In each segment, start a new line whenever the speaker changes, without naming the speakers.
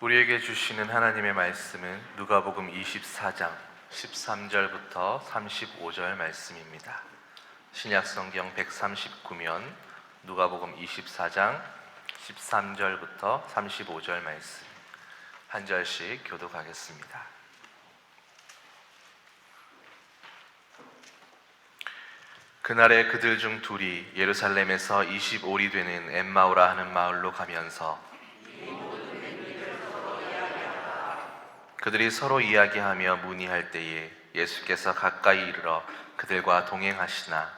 우리에게 주시는 하나님의 말씀은 누가복음 24장 13절부터 35절 말씀입니다. 신약성경 139면 누가복음 24장 13절부터 35절 말씀 한 절씩 교독하겠습니다. 그날에 그들 중 둘이 예루살렘에서 25리 되는 엠마오라 하는 마을로 가면서 그들이 서로 이야기하며 문의할 때에 예수께서 가까이 이르러 그들과 동행하시나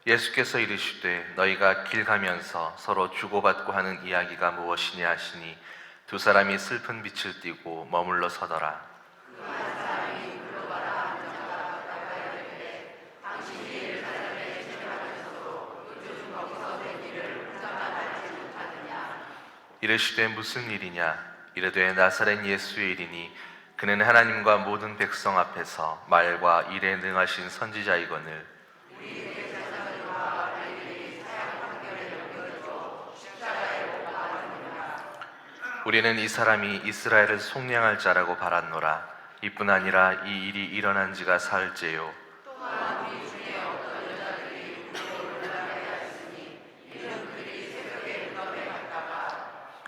예수께서 이르시되 너희가 길 가면서 서로 주고받고 하는 이야기가 무엇이냐 하시니 두 사람이 슬픈 빛을 띠고 머물러 서더라. 이르시되 무슨 일이냐? 이르되 나사렛 예수의 일이니 그는 하나님과 모든 백성 앞에서 말과 일에 능하신 선지자이거늘 우리는 이 사람이 이스라엘을 속량할 자라고 바랐노라. 이뿐 아니라 이 일이 일어난 지가 사흘째요.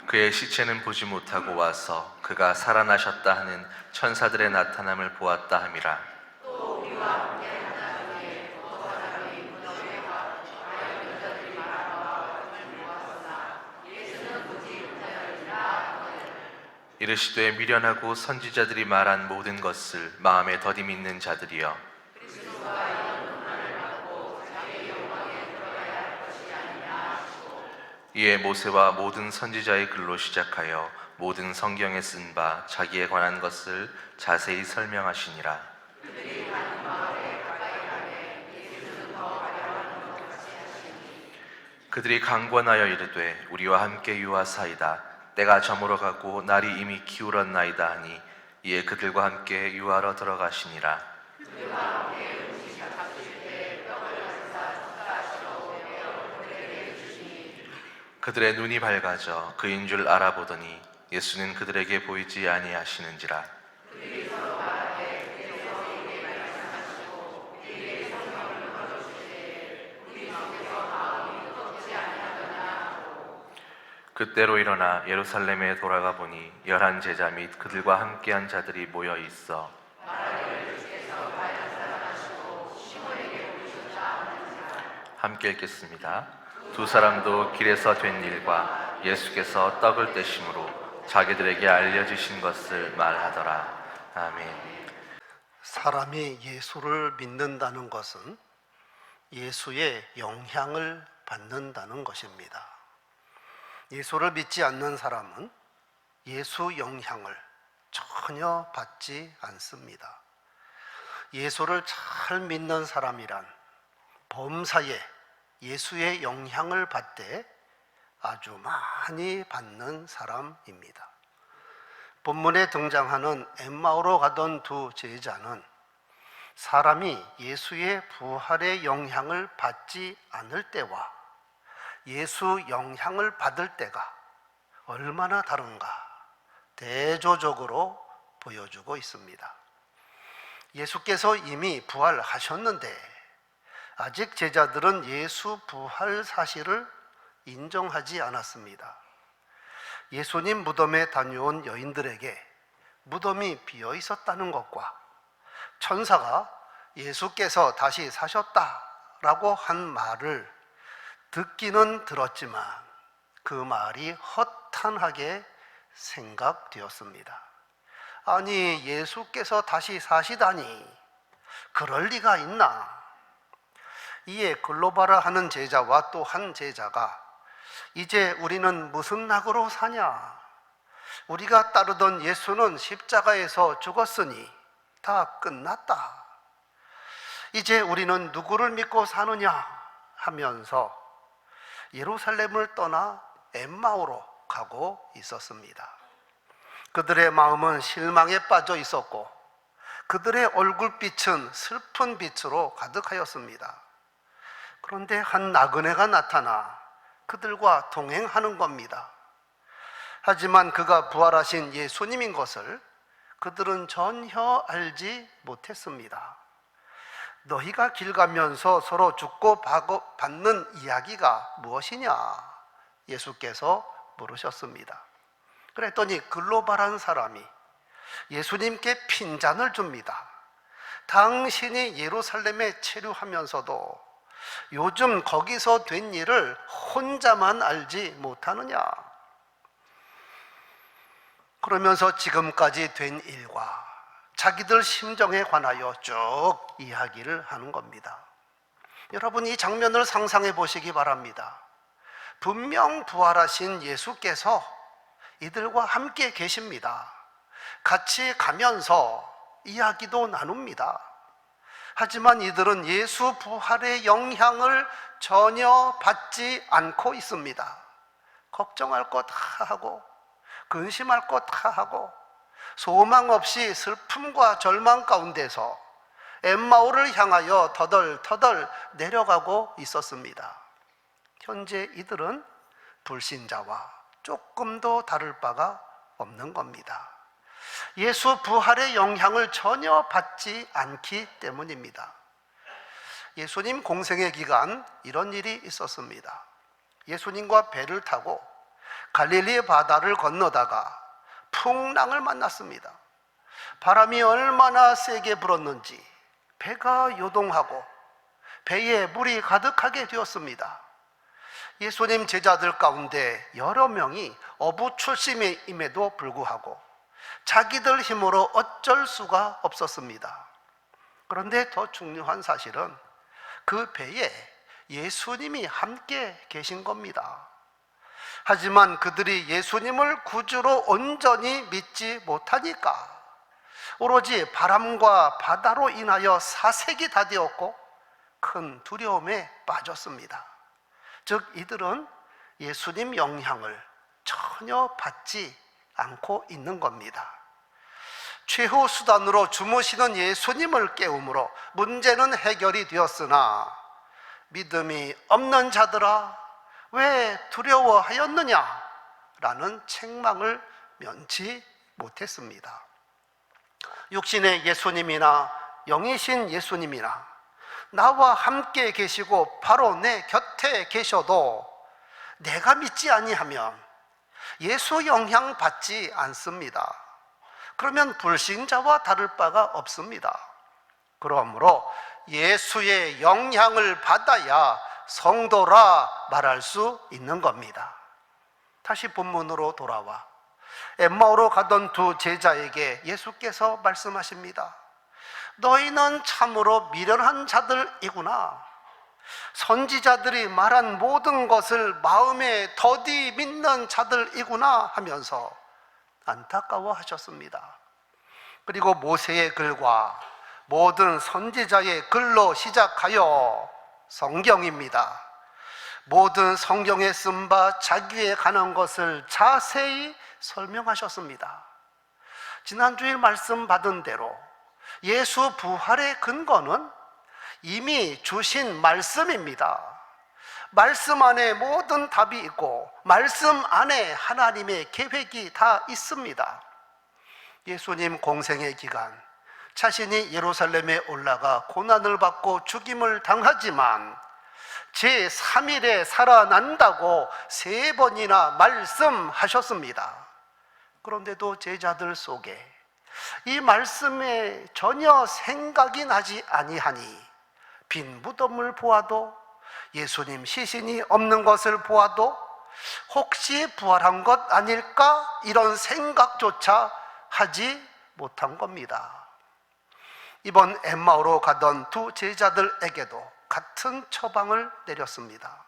그의 시체는 보지 못하고 와서 그가 살아나셨다 하는 천사들의 나타남을 보았다 함이라. 이르시되 미련하고 선지자들이 말한 모든 것을 마음에 더디 믿는 자들이여, 이에 모세와 모든 선지자의 글로 시작하여 모든 성경에 쓴 바 자기에 관한 것을 자세히 설명하시니라. 그들이 강권하여 이르되 우리와 함께 유하사이다. 때가 저물어 가고 날이 이미 기울었나이다 하니 이에 그들과 함께 유하러 들어가시니라. 그들의 눈이 밝아져 그인 줄 알아보더니 예수는 그들에게 보이지 아니하시는지라. 그때로 일어나 예루살렘에 돌아가 보니 11 제자 및 그들과 함께한 자들이 모여 있어 함께 읽겠습니다. 두 사람도 길에서 된 일과 예수께서 떡을 떼심으로 자기들에게 알려주신 것을 말하더라. 아멘.
사람이 예수를 믿는다는 것은 예수의 영향을 받는다는 것입니다. 예수를 믿지 않는 사람은 예수 영향을 전혀 받지 않습니다. 예수를 잘 믿는 사람이란 범사에 예수의 영향을 받되 아주 많이 받는 사람입니다. 본문에 등장하는 엠마오로 가던 두 제자는 사람이 예수의 부활의 영향을 받지 않을 때와 예수 영향을 받을 때가 얼마나 다른가 대조적으로 보여주고 있습니다. 예수께서 이미 부활하셨는데 아직 제자들은 예수 부활 사실을 인정하지 않았습니다. 예수님 무덤에 다녀온 여인들에게 무덤이 비어 있었다는 것과 천사가 예수께서 다시 사셨다라고 한 말을 듣기는 들었지만 그 말이 허탄하게 생각되었습니다. 아니, 예수께서 다시 사시다니 그럴 리가 있나? 이에 글로바라 하는 제자와 또 한 제자가 이제 우리는 무슨 낙으로 사냐? 우리가 따르던 예수는 십자가에서 죽었으니 다 끝났다. 이제 우리는 누구를 믿고 사느냐? 하면서 예루살렘을 떠나 엠마오로 가고 있었습니다. 그들의 마음은 실망에 빠져 있었고 그들의 얼굴빛은 슬픈 빛으로 가득하였습니다. 그런데 한 나그네가 나타나 그들과 동행하는 겁니다. 하지만 그가 부활하신 예수님인 것을 그들은 전혀 알지 못했습니다. 너희가 길 가면서 서로 죽고 받는 이야기가 무엇이냐? 예수께서 물으셨습니다. 그랬더니 글로벌한 사람이 예수님께 핀잔을 줍니다. 당신이 예루살렘에 체류하면서도 요즘 거기서 된 일을 혼자만 알지 못하느냐? 그러면서 지금까지 된 일과 자기들 심정에 관하여 쭉 이야기를 하는 겁니다. 여러분, 이 장면을 상상해 보시기 바랍니다. 분명 부활하신 예수께서 이들과 함께 계십니다. 같이 가면서 이야기도 나눕니다. 하지만 이들은 예수 부활의 영향을 전혀 받지 않고 있습니다. 걱정할 것 다 하고 근심할 것 다 하고 소망 없이 슬픔과 절망 가운데서 엠마오를 향하여 터덜터덜 내려가고 있었습니다. 현재 이들은 불신자와 조금도 다를 바가 없는 겁니다. 예수 부활의 영향을 전혀 받지 않기 때문입니다. 예수님 공생의 기간 이런 일이 있었습니다. 예수님과 배를 타고 갈릴리 바다를 건너다가 풍랑을 만났습니다. 바람이 얼마나 세게 불었는지 배가 요동하고 배에 물이 가득하게 되었습니다. 예수님 제자들 가운데 여러 명이 어부 출신임에도 불구하고 자기들 힘으로 어쩔 수가 없었습니다. 그런데 더 중요한 사실은 그 배에 예수님이 함께 계신 겁니다. 하지만 그들이 예수님을 구주로 온전히 믿지 못하니까 오로지 바람과 바다로 인하여 사색이 다 되었고 큰 두려움에 빠졌습니다. 즉 이들은 예수님 영향을 전혀 받지 않고 있는 겁니다. 최후 수단으로 주무시는 예수님을 깨움으로 문제는 해결이 되었으나 믿음이 없는 자들아 왜 두려워하였느냐? 라는 책망을 면치 못했습니다. 육신의 예수님이나 영이신 예수님이나 나와 함께 계시고 바로 내 곁에 계셔도 내가 믿지 아니하면 예수 영향 받지 않습니다. 그러면 불신자와 다를 바가 없습니다. 그러므로 예수의 영향을 받아야 성도라 말할 수 있는 겁니다. 다시 본문으로 돌아와 엠마오로 가던 두 제자에게 예수께서 말씀하십니다. 너희는 참으로 미련한 자들이구나. 선지자들이 말한 모든 것을 마음에 더디 믿는 자들이구나 하면서 안타까워하셨습니다. 그리고 모세의 글과 모든 선지자의 글로 시작하여 성경입니다. 모든 성경에 쓴 바 자기에 관한 것을 자세히 설명하셨습니다. 지난주에 말씀 받은 대로 예수 부활의 근거는 이미 주신 말씀입니다. 말씀 안에 모든 답이 있고 말씀 안에 하나님의 계획이 다 있습니다. 예수님 공생의 기간 자신이 예루살렘에 올라가 고난을 받고 죽임을 당하지만 제3일에 살아난다고 3번이나 말씀하셨습니다. 그런데도 제자들 속에 이 말씀에 전혀 생각이 나지 아니하니 빈 무덤을 보아도 예수님 시신이 없는 것을 보아도 혹시 부활한 것 아닐까 이런 생각조차 하지 못한 겁니다. 이번 엠마오로 가던 두 제자들에게도 같은 처방을 내렸습니다.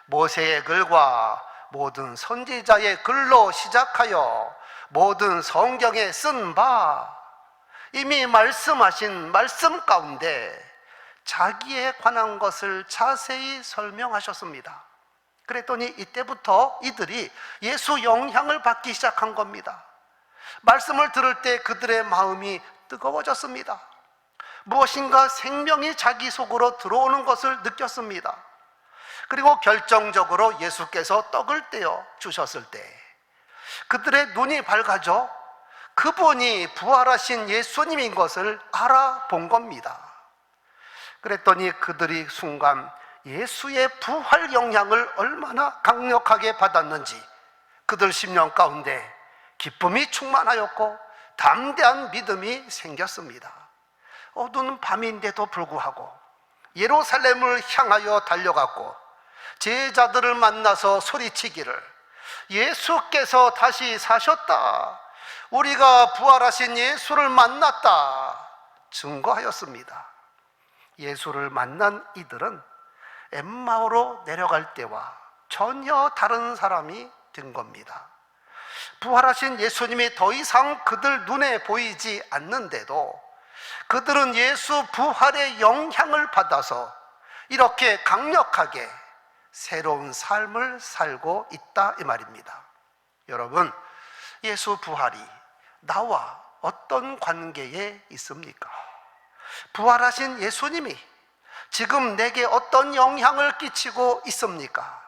모세의 글과 모든 선지자의 글로 시작하여 모든 성경에 쓴 바 이미 말씀하신 말씀 가운데 자기에 관한 것을 자세히 설명하셨습니다. 그랬더니 이때부터 이들이 예수 영향을 받기 시작한 겁니다. 말씀을 들을 때 그들의 마음이 뜨거워졌습니다. 무엇인가 생명이 자기 속으로 들어오는 것을 느꼈습니다. 그리고 결정적으로 예수께서 떡을 떼어 주셨을 때 그들의 눈이 밝아져 그분이 부활하신 예수님인 것을 알아본 겁니다. 그랬더니 그들이 순간 예수의 부활 영향을 얼마나 강력하게 받았는지 그들 심령 가운데 기쁨이 충만하였고 담대한 믿음이 생겼습니다. 어두운 밤인데도 불구하고 예루살렘을 향하여 달려갔고 제자들을 만나서 소리치기를 예수께서 다시 사셨다, 우리가 부활하신 예수를 만났다 증거하였습니다. 예수를 만난 이들은 엠마오로 내려갈 때와 전혀 다른 사람이 된 겁니다. 부활하신 예수님이 더 이상 그들 눈에 보이지 않는데도 그들은 예수 부활의 영향을 받아서 이렇게 강력하게 새로운 삶을 살고 있다 이 말입니다. 여러분, 예수 부활이 나와 어떤 관계에 있습니까? 부활하신 예수님이 지금 내게 어떤 영향을 끼치고 있습니까?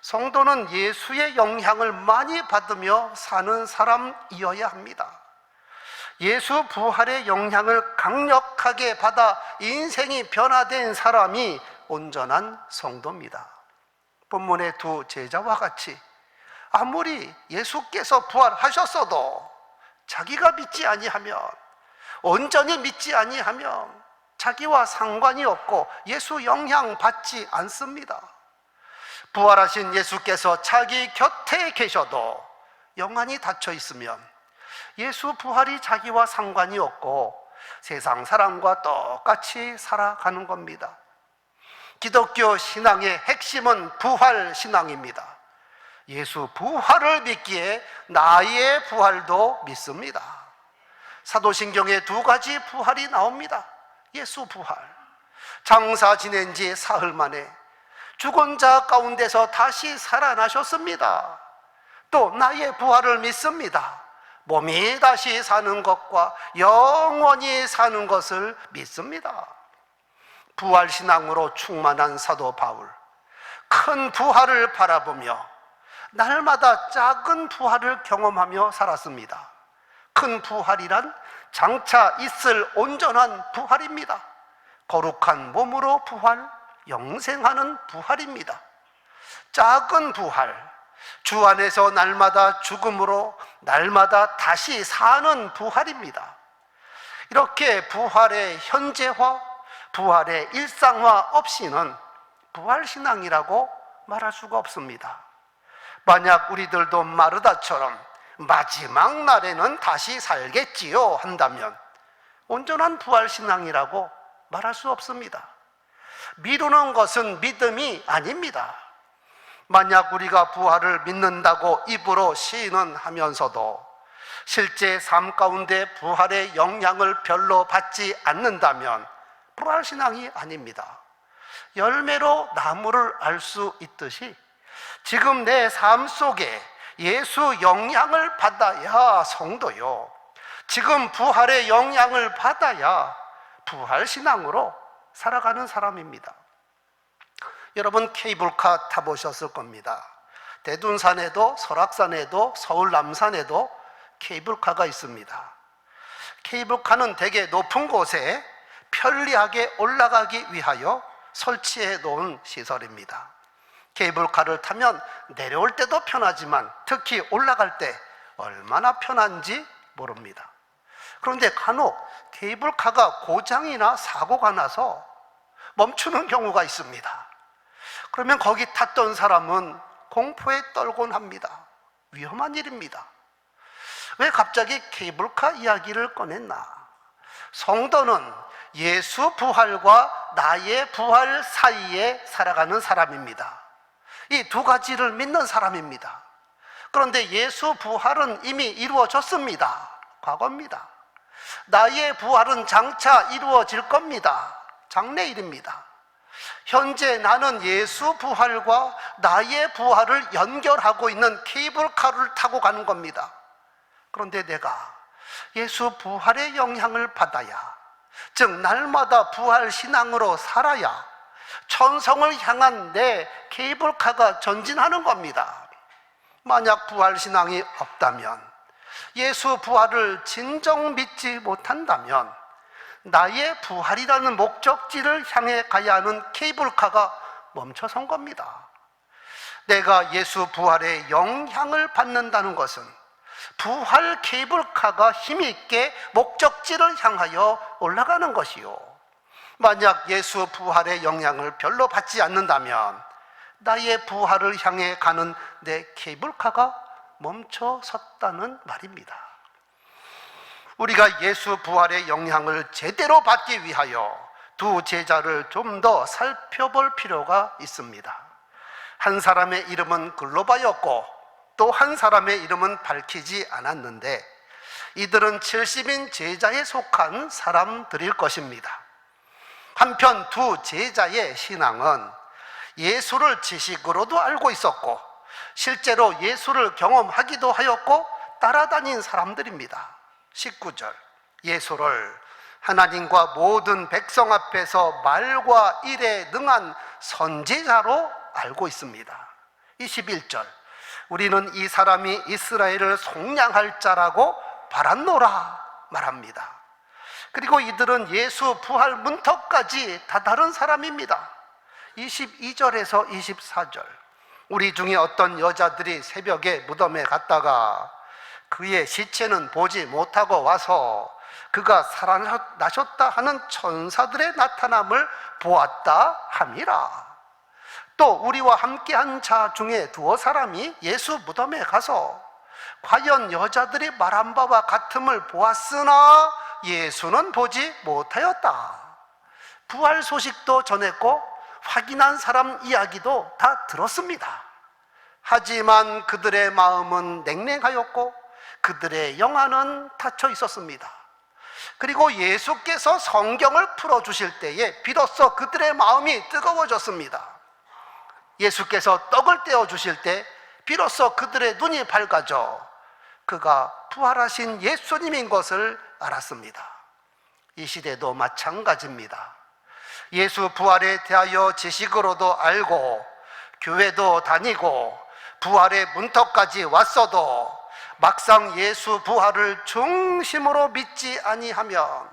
성도는 예수의 영향을 많이 받으며 사는 사람이어야 합니다. 예수 부활의 영향을 강력하게 받아 인생이 변화된 사람이 온전한 성도입니다. 본문의 두 제자와 같이 아무리 예수께서 부활하셨어도 자기가 믿지 아니하면, 온전히 믿지 아니하면 자기와 상관이 없고 예수 영향 받지 않습니다. 부활하신 예수께서 자기 곁에 계셔도 영안이 닫혀 있으면 예수 부활이 자기와 상관이 없고 세상 사람과 똑같이 살아가는 겁니다. 기독교 신앙의 핵심은 부활 신앙입니다. 예수 부활을 믿기에 나의 부활도 믿습니다. 사도신경에 두 가지 부활이 나옵니다. 예수 부활, 장사 지낸 지 사흘 만에 죽은 자 가운데서 다시 살아나셨습니다. 또 나의 부활을 믿습니다. 몸이 다시 사는 것과 영원히 사는 것을 믿습니다. 부활신앙으로 충만한 사도 바울, 큰 부활을 바라보며 날마다 작은 부활을 경험하며 살았습니다. 큰 부활이란 장차 있을 온전한 부활입니다. 거룩한 몸으로 부활, 영생하는 부활입니다. 작은 부활, 주 안에서 날마다 죽음으로 날마다 다시 사는 부활입니다. 이렇게 부활의 현재화, 부활의 일상화 없이는 부활신앙이라고 말할 수가 없습니다. 만약 우리들도 마르다처럼 마지막 날에는 다시 살겠지요 한다면 온전한 부활신앙이라고 말할 수 없습니다. 미루는 것은 믿음이 아닙니다. 만약 우리가 부활을 믿는다고 입으로 시인은 하면서도 실제 삶 가운데 부활의 영향을 별로 받지 않는다면 부활신앙이 아닙니다. 열매로 나무를 알 수 있듯이 지금 내 삶 속에 예수 영향을 받아야 성도요, 지금 부활의 영향을 받아야 부활신앙으로 살아가는 사람입니다. 여러분 케이블카 타보셨을 겁니다. 대둔산에도 설악산에도 서울 남산에도 케이블카가 있습니다. 케이블카는 되게 높은 곳에 편리하게 올라가기 위하여 설치해 놓은 시설입니다. 케이블카를 타면 내려올 때도 편하지만 특히 올라갈 때 얼마나 편한지 모릅니다. 그런데 간혹 케이블카가 고장이나 사고가 나서 멈추는 경우가 있습니다. 그러면 거기 탔던 사람은 공포에 떨곤 합니다. 위험한 일입니다. 왜 갑자기 케이블카 이야기를 꺼냈나? 성도는 예수 부활과 나의 부활 사이에 살아가는 사람입니다. 이 두 가지를 믿는 사람입니다. 그런데 예수 부활은 이미 이루어졌습니다. 과거입니다. 나의 부활은 장차 이루어질 겁니다. 장래일입니다. 현재 나는 예수 부활과 나의 부활을 연결하고 있는 케이블카를 타고 가는 겁니다. 그런데 내가 예수 부활의 영향을 받아야, 즉 날마다 부활 신앙으로 살아야 천성을 향한 내 케이블카가 전진하는 겁니다. 만약 부활신앙이 없다면, 예수 부활을 진정 믿지 못한다면 나의 부활이라는 목적지를 향해 가야 하는 케이블카가 멈춰선 겁니다. 내가 예수 부활의 영향을 받는다는 것은 부활 케이블카가 힘있게 목적지를 향하여 올라가는 것이요, 만약 예수 부활의 영향을 별로 받지 않는다면 나의 부활을 향해 가는 내 케이블카가 멈춰섰다는 말입니다. 우리가 예수 부활의 영향을 제대로 받기 위하여 두 제자를 좀 더 살펴볼 필요가 있습니다. 한 사람의 이름은 글로바였고 또 한 사람의 이름은 밝히지 않았는데, 이들은 70인 제자에 속한 사람들일 것입니다. 한편 두 제자의 신앙은 예수를 지식으로도 알고 있었고 실제로 예수를 경험하기도 하였고 따라다닌 사람들입니다. 19절, 예수를 하나님과 모든 백성 앞에서 말과 일에 능한 선지자로 알고 있습니다. 21절, 우리는 이 사람이 이스라엘을 속량할 자라고 바랐노라 말합니다. 그리고 이들은 예수 부활 문턱까지 다다른 사람입니다. 22절에서 24절, 우리 중에 어떤 여자들이 새벽에 무덤에 갔다가 그의 시체는 보지 못하고 와서 그가 살아나셨다 하는 천사들의 나타남을 보았다 함이라. 또 우리와 함께한 자 중에 두어 사람이 예수 무덤에 가서 과연 여자들이 말한 바와 같음을 보았으나 예수는 보지 못하였다. 부활 소식도 전했고 확인한 사람 이야기도 다 들었습니다. 하지만 그들의 마음은 냉랭하였고 그들의 영안은 닫혀 있었습니다. 그리고 예수께서 성경을 풀어주실 때에 비로소 그들의 마음이 뜨거워졌습니다. 예수께서 떡을 떼어주실 때 비로소 그들의 눈이 밝아져 그가 부활하신 예수님인 것을 알았습니다. 이 시대도 마찬가지입니다. 예수 부활에 대하여 지식으로도 알고 교회도 다니고 부활의 문턱까지 왔어도 막상 예수 부활을 중심으로 믿지 아니하면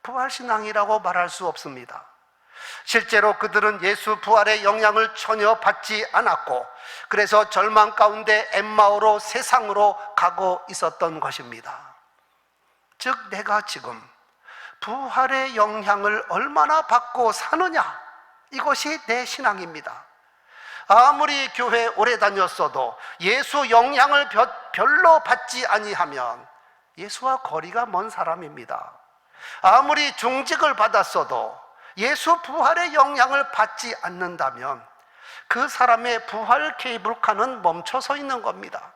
부활신앙이라고 말할 수 없습니다. 실제로 그들은 예수 부활의 영향을 전혀 받지 않았고 그래서 절망 가운데 엠마오로 세상으로 가고 있었던 것입니다. 즉 내가 지금 부활의 영향을 얼마나 받고 사느냐, 이것이 내 신앙입니다. 아무리 교회 오래 다녔어도 예수 영향을 별로 받지 아니하면 예수와 거리가 먼 사람입니다. 아무리 중직을 받았어도 예수 부활의 영향을 받지 않는다면 그 사람의 부활 케이블카는 멈춰서 있는 겁니다.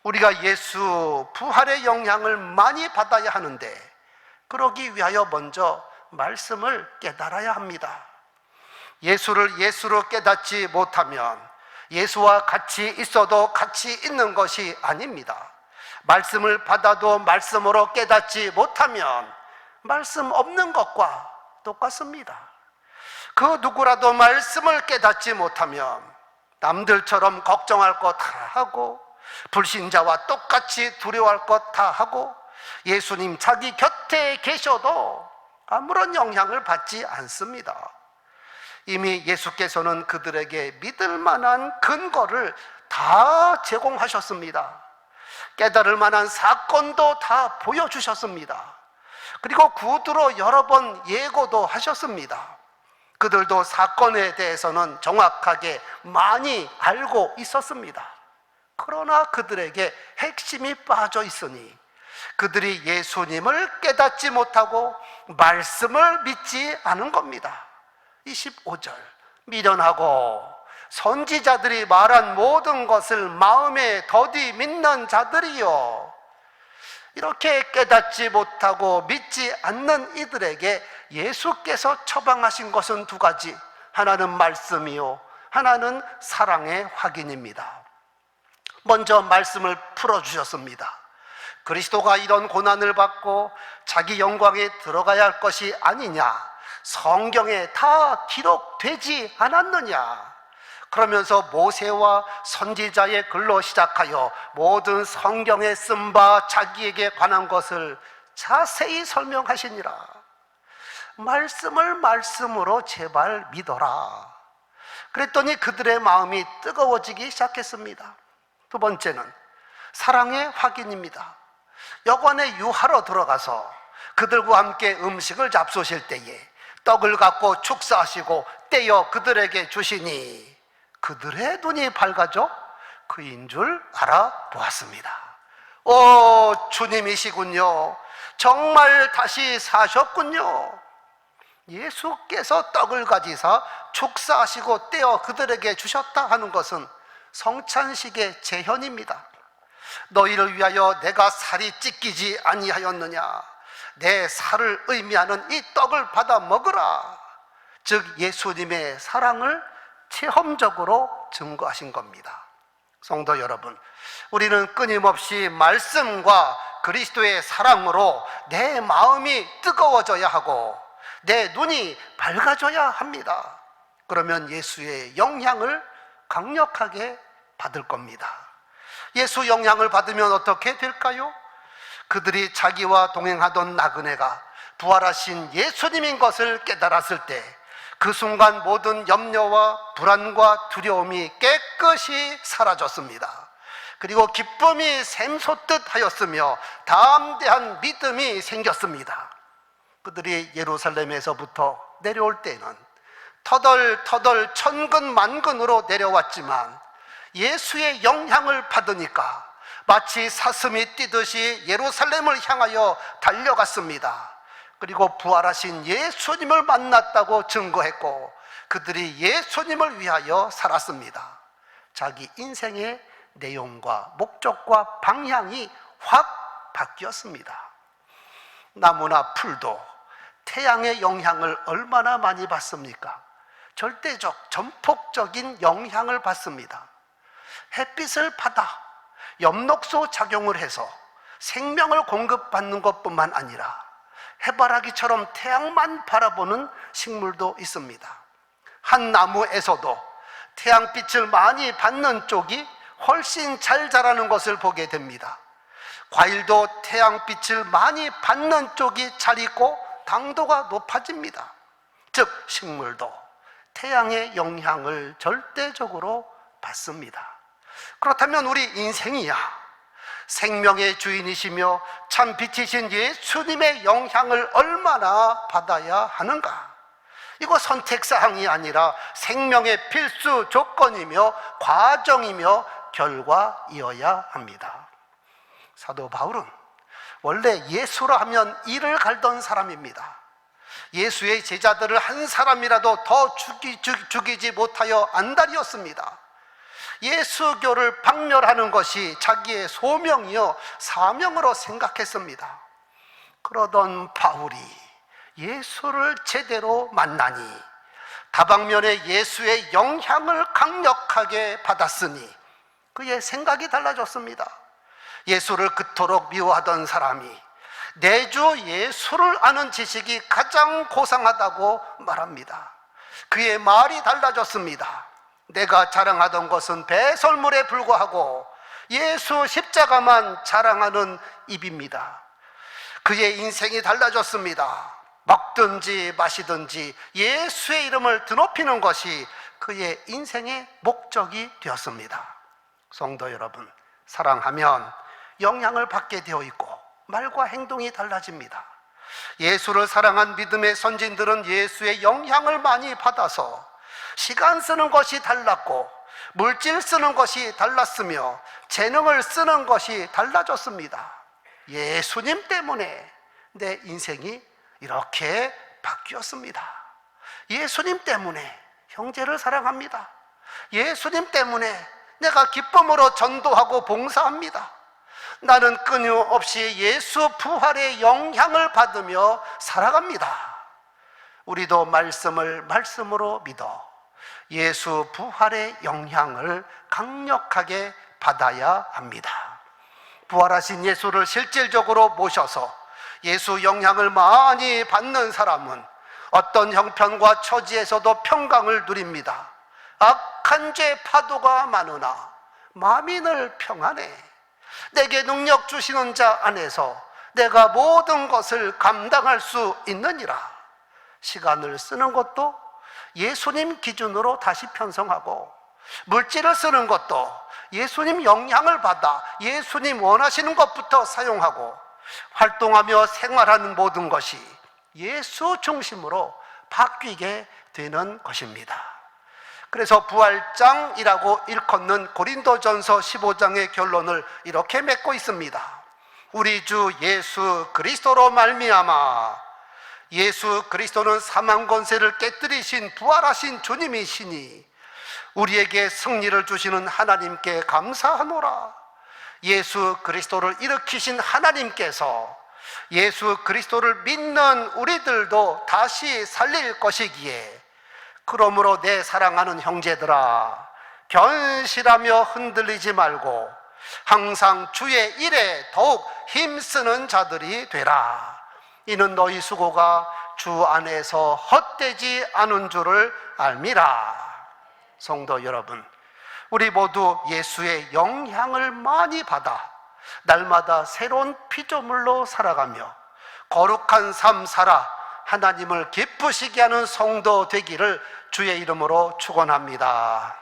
우리가 예수 부활의 영향을 많이 받아야 하는데 그러기 위하여 먼저 말씀을 깨달아야 합니다. 예수를 예수로 깨닫지 못하면 예수와 같이 있어도 같이 있는 것이 아닙니다. 말씀을 받아도 말씀으로 깨닫지 못하면 말씀 없는 것과 똑같습니다. 그 누구라도 말씀을 깨닫지 못하면 남들처럼 걱정할 것 다 하고 불신자와 똑같이 두려워할 것 다 하고 예수님 자기 곁에 계셔도 아무런 영향을 받지 않습니다. 이미 예수께서는 그들에게 믿을 만한 근거를 다 제공하셨습니다. 깨달을 만한 사건도 다 보여주셨습니다. 그리고 구두로 여러 번 예고도 하셨습니다. 그들도 사건에 대해서는 정확하게 많이 알고 있었습니다. 그러나 그들에게 핵심이 빠져 있으니 그들이 예수님을 깨닫지 못하고 말씀을 믿지 않은 겁니다. 25절, 미련하고 선지자들이 말한 모든 것을 마음에 더디 믿는 자들이요, 이렇게 깨닫지 못하고 믿지 않는 이들에게 예수께서 처방하신 것은 두 가지, 하나는 말씀이요 하나는 사랑의 확인입니다. 먼저 말씀을 풀어주셨습니다. 그리스도가 이런 고난을 받고 자기 영광에 들어가야 할 것이 아니냐, 성경에 다 기록되지 않았느냐? 그러면서 모세와 선지자의 글로 시작하여 모든 성경에 쓴 바 자기에게 관한 것을 자세히 설명하시니라. 말씀을 말씀으로 제발 믿어라. 그랬더니 그들의 마음이 뜨거워지기 시작했습니다. 두 번째는 사랑의 확인입니다. 여관에 유하러 들어가서 그들과 함께 음식을 잡수실 때에 떡을 갖고 축사하시고 떼어 그들에게 주시니 그들의 눈이 밝아져 그인 줄 알아보았습니다. 오, 주님이시군요. 정말 다시 사셨군요. 예수께서 떡을 가지사 축사하시고 떼어 그들에게 주셨다 하는 것은 성찬식의 재현입니다. 너희를 위하여 내가 살이 찢기지 아니하였느냐? 내 살을 의미하는 이 떡을 받아 먹으라. 즉 예수님의 사랑을 체험적으로 증거하신 겁니다. 성도 여러분, 우리는 끊임없이 말씀과 그리스도의 사랑으로 내 마음이 뜨거워져야 하고 내 눈이 밝아져야 합니다. 그러면 예수의 영향을 강력하게 받을 겁니다. 예수 영향을 받으면 어떻게 될까요? 그들이 자기와 동행하던 나그네가 부활하신 예수님인 것을 깨달았을 때 그 순간 모든 염려와 불안과 두려움이 깨끗이 사라졌습니다. 그리고 기쁨이 샘솟듯 하였으며 담대한 믿음이 생겼습니다. 그들이 예루살렘에서부터 내려올 때는 터덜터덜 천근만근으로 내려왔지만 예수의 영향을 받으니까 마치 사슴이 뛰듯이 예루살렘을 향하여 달려갔습니다. 그리고 부활하신 예수님을 만났다고 증거했고 그들이 예수님을 위하여 살았습니다. 자기 인생의 내용과 목적과 방향이 확 바뀌었습니다. 나무나 풀도 태양의 영향을 얼마나 많이 받습니까? 절대적, 전폭적인 영향을 받습니다. 햇빛을 받아 엽록소 작용을 해서 생명을 공급받는 것뿐만 아니라 해바라기처럼 태양만 바라보는 식물도 있습니다. 한 나무에서도 태양빛을 많이 받는 쪽이 훨씬 잘 자라는 것을 보게 됩니다. 과일도 태양빛을 많이 받는 쪽이 잘 익고 당도가 높아집니다. 즉 식물도 태양의 영향을 절대적으로 받습니다. 그렇다면 우리 인생이야 생명의 주인이시며 참 빛이신 예수님의 영향을 얼마나 받아야 하는가? 이거 선택사항이 아니라 생명의 필수 조건이며 과정이며 결과이어야 합니다. 사도 바울은 원래 예수라 하면 이를 갈던 사람입니다. 예수의 제자들을 한 사람이라도 더 죽이지 못하여 안달이었습니다. 예수교를 박멸하는 것이 자기의 소명이요 사명으로 생각했습니다. 그러던 바울이 예수를 제대로 만나니 다방면에 예수의 영향을 강력하게 받았으니 그의 생각이 달라졌습니다. 예수를 그토록 미워하던 사람이 내 주 예수를 아는 지식이 가장 고상하다고 말합니다. 그의 말이 달라졌습니다. 내가 자랑하던 것은 배설물에 불과하고 예수 십자가만 자랑하는 입입니다. 그의 인생이 달라졌습니다. 먹든지 마시든지 예수의 이름을 드높이는 것이 그의 인생의 목적이 되었습니다. 성도 여러분, 사랑하면 영향을 받게 되어 있고 말과 행동이 달라집니다. 예수를 사랑한 믿음의 선진들은 예수의 영향을 많이 받아서 시간 쓰는 것이 달랐고 물질 쓰는 것이 달랐으며 재능을 쓰는 것이 달라졌습니다. 예수님 때문에 내 인생이 이렇게 바뀌었습니다. 예수님 때문에 형제를 사랑합니다. 예수님 때문에 내가 기쁨으로 전도하고 봉사합니다. 나는 끊임없이 예수 부활의 영향을 받으며 살아갑니다. 우리도 말씀을 말씀으로 믿어 예수 부활의 영향을 강력하게 받아야 합니다. 부활하신 예수를 실질적으로 모셔서 예수 영향을 많이 받는 사람은 어떤 형편과 처지에서도 평강을 누립니다. 악한 죄 파도가 많으나 마음이 늘 평안해. 내게 능력 주시는 자 안에서 내가 모든 것을 감당할 수 있느니라. 시간을 쓰는 것도 예수님 기준으로 다시 편성하고, 물질을 쓰는 것도 예수님 영향을 받아 예수님 원하시는 것부터 사용하고, 활동하며 생활하는 모든 것이 예수 중심으로 바뀌게 되는 것입니다. 그래서 부활장이라고 일컫는 고린도전서 15장의 결론을 이렇게 맺고 있습니다. 우리 주 예수 그리스도로 말미암아, 예수 그리스도는 사망 권세를 깨뜨리신 부활하신 주님이시니 우리에게 승리를 주시는 하나님께 감사하노라. 예수 그리스도를 일으키신 하나님께서 예수 그리스도를 믿는 우리들도 다시 살릴 것이기에, 그러므로 내 사랑하는 형제들아, 견실하며 흔들리지 말고 항상 주의 일에 더욱 힘쓰는 자들이 되라. 이는 너희 수고가 주 안에서 헛되지 않은 줄을 알미라. 성도 여러분, 우리 모두 예수의 영향을 많이 받아 날마다 새로운 피조물로 살아가며 거룩한 삶 살아 하나님을 기쁘시게 하는 성도 되기를 주의 이름으로 축원합니다.